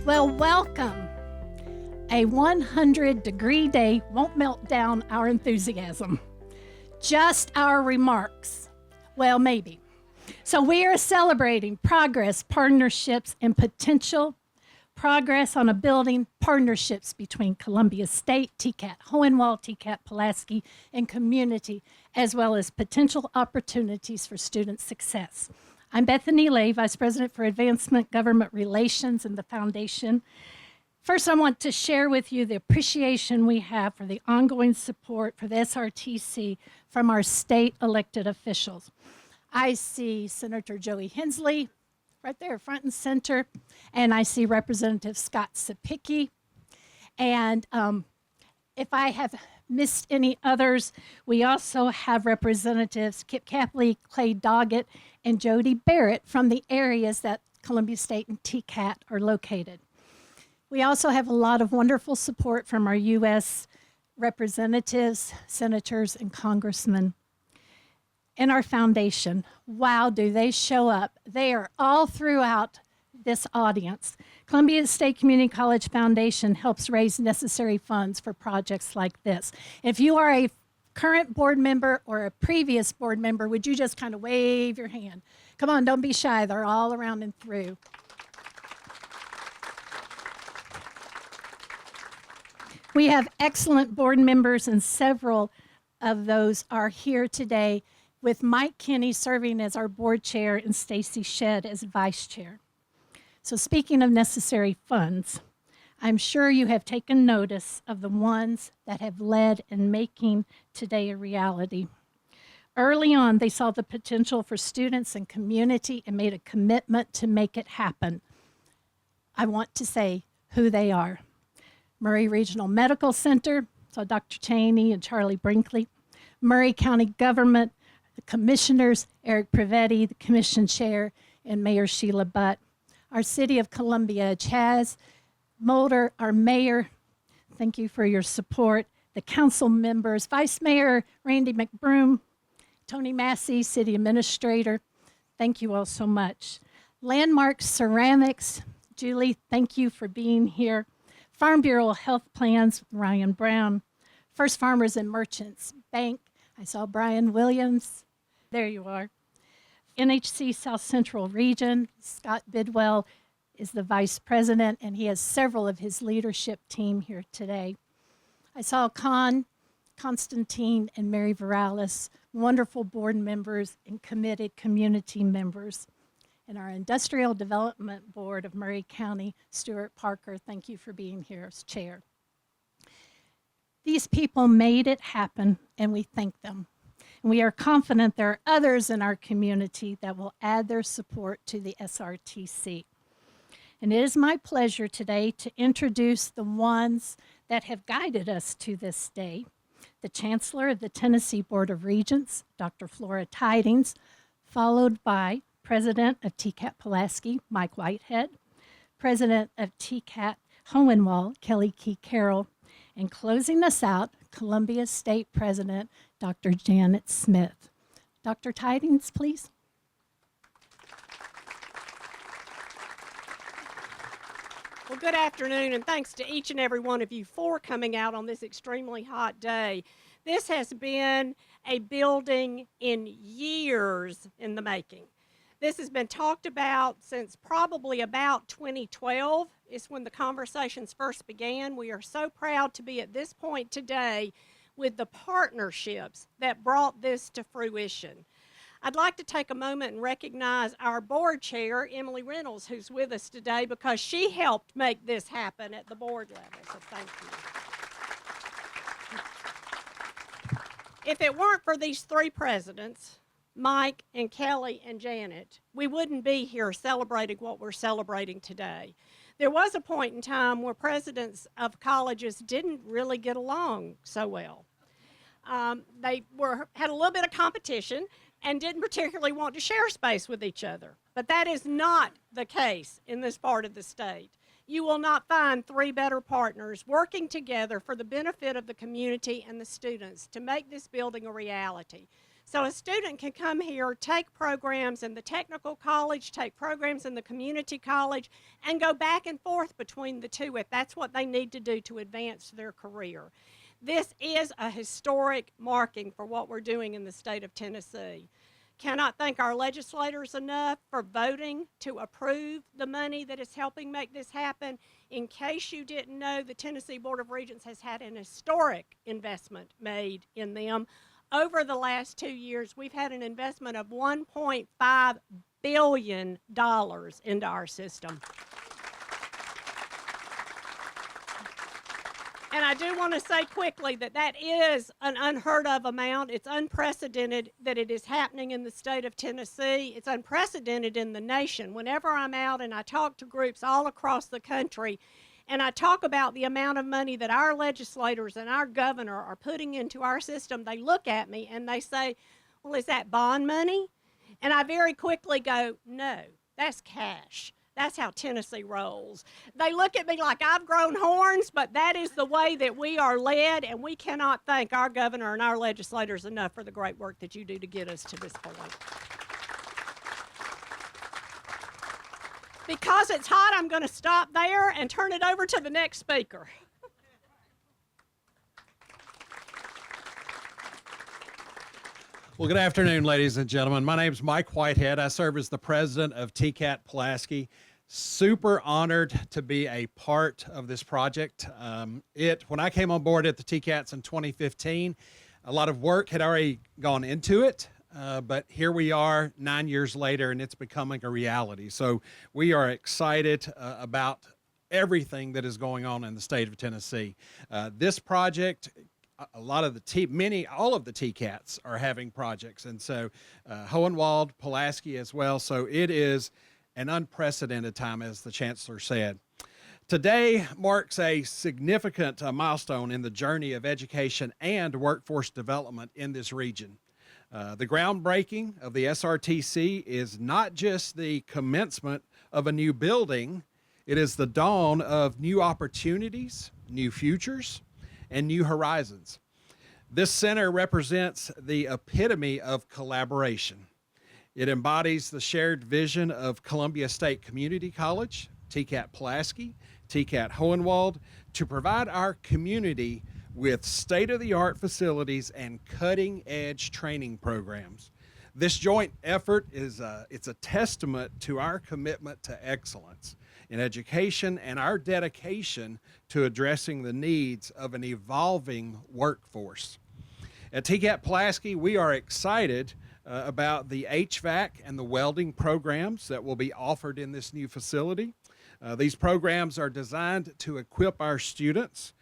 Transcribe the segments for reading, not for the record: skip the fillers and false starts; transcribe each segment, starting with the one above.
Well, welcome. A 100-degree day won't melt down our enthusiasm. Just our remarks. Well, maybe. So we are celebrating progress, partnerships, and potential progress on a building partnerships between Columbia State, TCAT Hohenwald, TCAT Pulaski, and community, as well as potential opportunities for student success. I'm Bethany Lay, Vice President for Advancement Government Relations in the Foundation. First, I want to share with you the appreciation we have for the ongoing support for the SRTC from our state elected officials. I see Senator Joey Hensley right there, front and center, and I see Representative Scott Sapicki. And if I have missed any others, we also have Representatives Kip Capley, Clay Doggett, and Jody Barrett from the areas that Columbia State and TCAT are located. We also have a lot of wonderful support from our U.S. representatives, senators, and congressmen. And our foundation, wow, do they show up. They are all throughout this audience. Columbia State Community College Foundation helps raise necessary funds for projects like this. If you are a current board member or a previous board member, would you just kind of wave your hand? Come on, don't be shy. They're all around and through. We have excellent board members, and several of those are here today, with Mike Kinney serving as our board chair and Stacy Shedd as vice chair. So speaking of necessary funds, I'm sure you have taken notice of the ones that have led in making today a reality. Early on, they saw the potential for students and community and made a commitment to make it happen. I want to say who they are. Murray Regional Medical Center, so Dr. Cheney and Charlie Brinkley. Murray County Government, the commissioners, Eric Privetti, the commission chair, and Mayor Sheila Butt. Our City of Columbia, Chaz Mulder, our mayor, thank you for your support. The council members, Vice Mayor Randy McBroom, Tony Massey, City Administrator, thank you all so much. Landmark Ceramics, Julie, thank you for being here. Farm Bureau Health Plans, Ryan Brown. First Farmers and Merchants Bank, I saw Brian Williams. There you are. NHC South Central Region, Scott Bidwell is the vice president, and he has several of his leadership team here today. I saw Constantine and Mary Virales, wonderful board members and committed community members. And our Industrial Development Board of Murray County, Stuart Parker, thank you for being here as chair. These people made it happen, and we thank them. And we are confident there are others in our community that will add their support to the SRTC. And it is my pleasure today to introduce the ones that have guided us to this day. The Chancellor of the Tennessee Board of Regents, Dr. Flora Tidings, followed by President of TCAT Pulaski, Mike Whitehead, President of TCAT Hohenwald, Kelly Key Carroll, and closing us out, Columbia State President, Dr. Janet Smith. Dr. Tidings, please. Well, good afternoon, and thanks to each and every one of you for coming out on this extremely hot day. This has been a building in years in the making. This has been talked about since probably about 2012 is when the conversations first began. We are so proud to be at this point today with the partnerships that brought this to fruition. I'd like to take a moment and recognize our board chair, Emily Reynolds, who's with us today because she helped make this happen at the board level, so thank you. If it weren't for these three presidents, Mike and Kelly and Janet, we wouldn't be here celebrating what we're celebrating today. There was a point in time where presidents of colleges didn't really get along so well. They had a little bit of competition and didn't particularly want to share space with each other. But that is not the case in this part of the state. You will not find three better partners working together for the benefit of the community and the students to make this building a reality. So a student can come here, take programs in the technical college, take programs in the community college, and go back and forth between the two if that's what they need to do to advance their career. This is a historic marking for what we're doing in the state of Tennessee. Cannot thank our legislators enough for voting to approve the money that is helping make this happen. In case you didn't know, the Tennessee Board of Regents has had an historic investment made in them. Over the last 2 years, we've had an investment of $1.5 billion into our system. And I do want to say quickly that that is an unheard of amount. It's unprecedented that it is happening in the state of Tennessee. It's unprecedented in the nation. Whenever I'm out and I talk to groups all across the country, and I talk about the amount of money that our legislators and our governor are putting into our system, they look at me and they say, well, is that bond money? And I very quickly go, no, that's cash. That's how Tennessee rolls. They look at me like I've grown horns, but that is the way that we are led, and we cannot thank our governor and our legislators enough for the great work that you do to get us to this point. Because it's hot, I'm going to stop there and turn it over to the next speaker. Well, good afternoon, ladies and gentlemen. My name is Mike Whitehead. I serve as the president of TCAT Pulaski. Super honored to be a part of this project. When I came on board at the TCATs in 2015, a lot of work had already gone into it. But here we are 9 years later, and it's becoming a reality. So we are excited about everything that is going on in the state of Tennessee. This project, a lot of all of the TCATs are having projects, and so Hohenwald, Pulaski as well. So it is an unprecedented time, as the chancellor said. Today marks a significant milestone in the journey of education and workforce development in this region. The groundbreaking of the SRTC is not just the commencement of a new building, it is the dawn of new opportunities, new futures, and new horizons. This center represents the epitome of collaboration. It embodies the shared vision of Columbia State Community College, TCAT Pulaski, TCAT Hohenwald, to provide our community with state-of-the-art facilities and cutting-edge training programs. This joint effort it's a testament to our commitment to excellence in education and our dedication to addressing the needs of an evolving workforce. At TCAT Pulaski, we are excited about the HVAC and the welding programs that will be offered in this new facility. These programs are designed to equip our students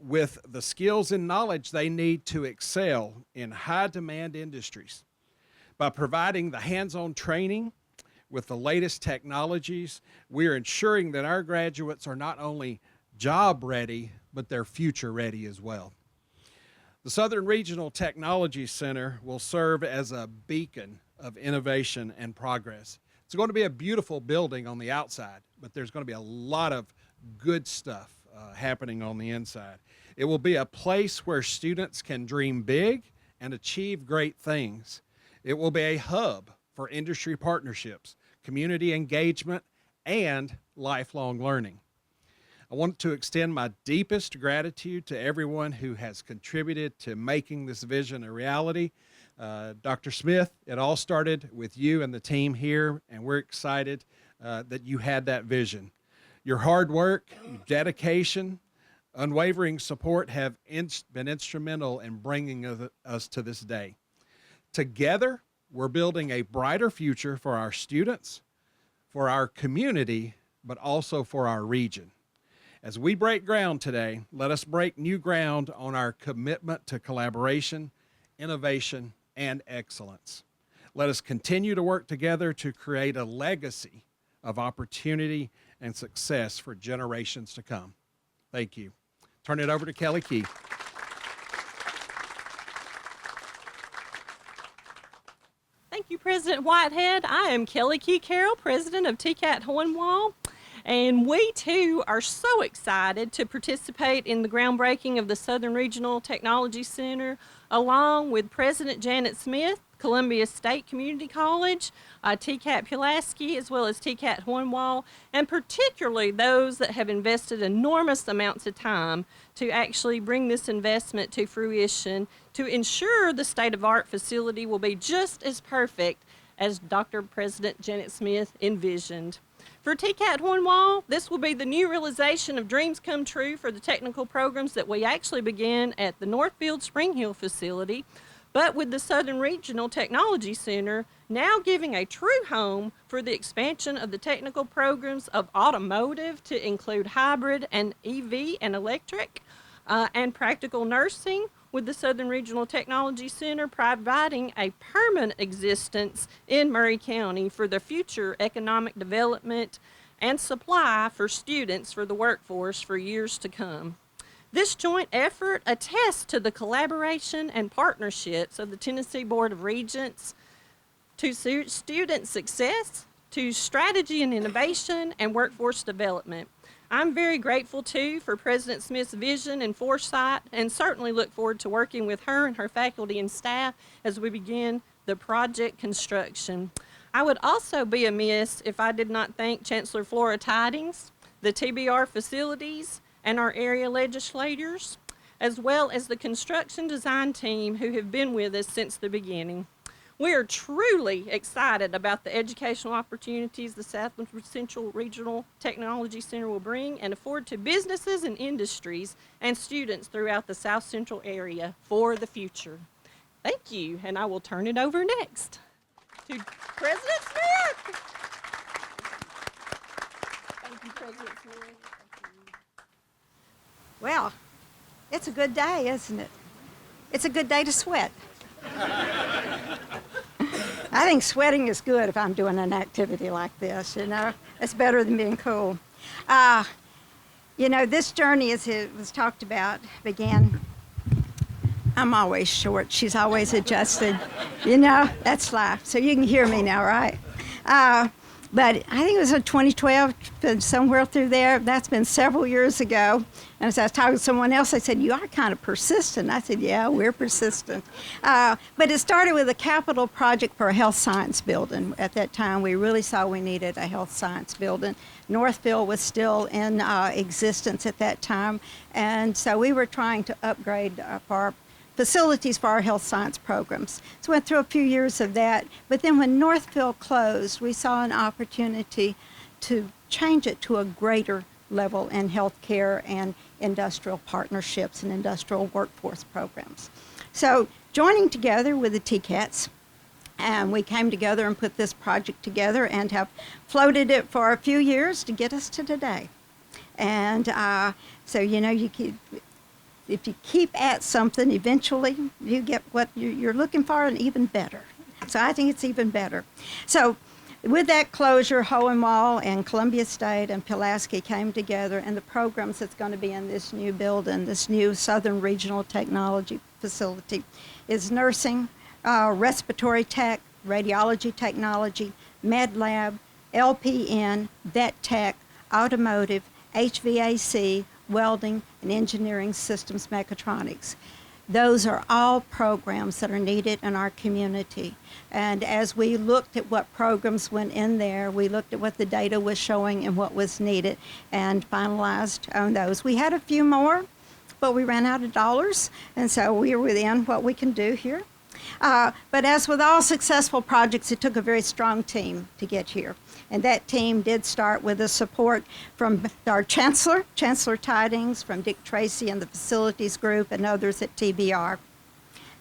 with the skills and knowledge they need to excel in high-demand industries. By providing the hands-on training with the latest technologies, we are ensuring that our graduates are not only job-ready, but they're future-ready as well. The Southern Regional Technology Center will serve as a beacon of innovation and progress. It's going to be a beautiful building on the outside, but there's going to be a lot of good stuff happening on the inside. It will be a place where students can dream big and achieve great things. It will be a hub for industry partnerships, community engagement, and lifelong learning. I want to extend my deepest gratitude to everyone who has contributed to making this vision a reality. Dr. Smith, it all started with you and the team here, and we're excited that you had that vision. Your hard work, dedication, unwavering support have been instrumental in bringing us to this day. Together, we're building a brighter future for our students, for our community, but also for our region. As we break ground today, let us break new ground on our commitment to collaboration, innovation, and excellence. Let us continue to work together to create a legacy of opportunity and success for generations to come. Thank you. Turn it over to Kelly Key. Thank you, President Whitehead. I am Kelly Key Carroll, President of TCAT Hohenwald. And we too are so excited to participate in the groundbreaking of the Southern Regional Technology Center, along with President Janet Smith, Columbia State Community College, TCAT Pulaski, as well as TCAT Hornwall, and particularly those that have invested enormous amounts of time to actually bring this investment to fruition to ensure the state-of-the-art facility will be just as perfect as Dr. President Janet Smith envisioned. For TCAT Hornwall, this will be the new realization of dreams come true for the technical programs that we actually began at the Northfield Spring Hill facility, but with the Southern Regional Technology Center now giving a true home for the expansion of the technical programs of automotive to include hybrid and EV and electric, and practical nursing, with the Southern Regional Technology Center providing a permanent existence in Murray County for the future economic development and supply for students for the workforce for years to come. This joint effort attests to the collaboration and partnerships of the Tennessee Board of Regents, to student success, to strategy and innovation, and workforce development. I'm very grateful, too, for President Smith's vision and foresight, and certainly look forward to working with her and her faculty and staff as we begin the project construction. I would also be amiss if I did not thank Chancellor Flora Tidings, the TBR facilities, and our area legislators, as well as the construction design team who have been with us since the beginning. We are truly excited about the educational opportunities the South Central Regional Technology Center will bring and afford to businesses and industries and students throughout the South Central area for the future. Thank you, and I will turn it over next to President Smith. Thank you, President Smith. Well, it's a good day, isn't it? It's a good day to sweat. I think sweating is good if I'm doing an activity like this, you know. It's better than being cool. You know, this journey, as it was talked about, began. I'm always short. She's always adjusted. You know, that's life. So you can hear me now, right? But I think it was in 2012, somewhere through there. That's been several years ago. And as I was talking to someone else, they said, you are kind of persistent. I said, yeah, we're persistent. But it started with a capital project for a health science building. At that time, we really saw we needed a health science building. Northfield was still in existence at that time. And so we were trying to upgrade our facilities for our health science programs. So we went through a few years of that, but then when Northfield closed, we saw an opportunity to change it to a greater level in healthcare and industrial partnerships and industrial workforce programs. So joining together with the TCATs, and we came together and put this project together and have floated it for a few years to get us to today. And so, you know, if you keep at something, eventually you get what you're looking for and even better. So I think it's even better. So with that closure, Hohenwald and Columbia State and Pulaski came together, and the programs that's going to be in this new building, this new Southern Regional Technology Facility, is nursing, respiratory tech, radiology technology, med lab, LPN, vet tech, automotive, HVAC, welding, and engineering systems mechatronics. Those are all programs that are needed in our community. And as we looked at what programs went in there, we looked at what the data was showing and what was needed and finalized on those. We had a few more, but we ran out of dollars, and so we are within what we can do here. But as with all successful projects, it took a very strong team to get here. And that team did start with the support from our Chancellor Tidings, from Dick Tracy and the facilities group and others at TBR.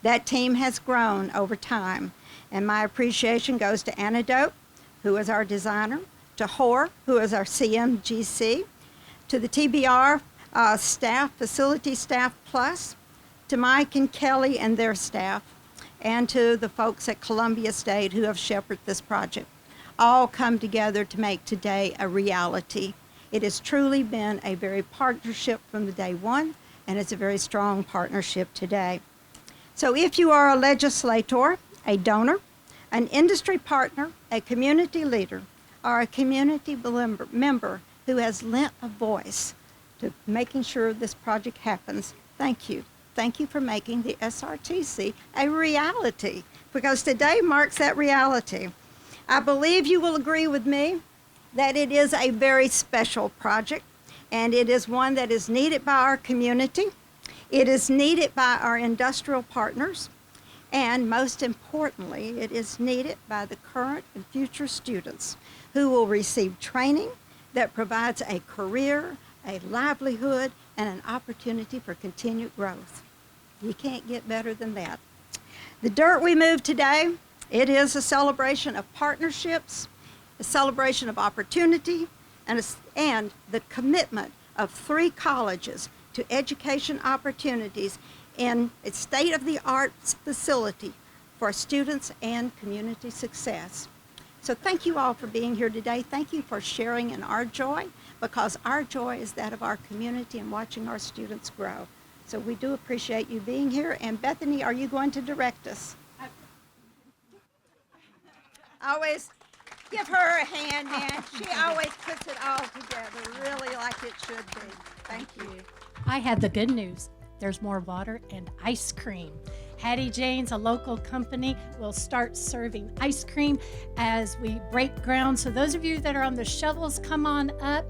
That team has grown over time. And my appreciation goes to Antidote, who is our designer, to HOR, who is our CMGC, to the TBR staff, facility staff plus, to Mike and Kelly and their staff, and to the folks at Columbia State who have shepherded this project. All come together to make today a reality. It has truly been a very partnership from the day one, and it's a very strong partnership today. So if you are a legislator, a donor, an industry partner, a community leader, or a community member who has lent a voice to making sure this project happens. Thank you. Thank you for making the SRTC a reality, because today marks that reality. I believe you will agree with me that it is a very special project, and it is one that is needed by our community. It is needed by our industrial partners, and most importantly, it is needed by the current and future students who will receive training that provides a career, a livelihood, and an opportunity for continued growth. You can't get better than that. The dirt we moved today, it is a celebration of partnerships, a celebration of opportunity, and the commitment of 3 colleges to education opportunities in a state-of-the-art facility for students and community success. So thank you all for being here today. Thank you for sharing in our joy, because our joy is that of our community and watching our students grow. So we do appreciate you being here. And Bethany, are you going to direct us? Always give her a hand, man. She always puts it all together, really like it should be. Thank you. I had the good news. There's more water and ice cream. Hattie Jane's, a local company, will start serving ice cream as we break ground. So those of you that are on the shovels, come on up.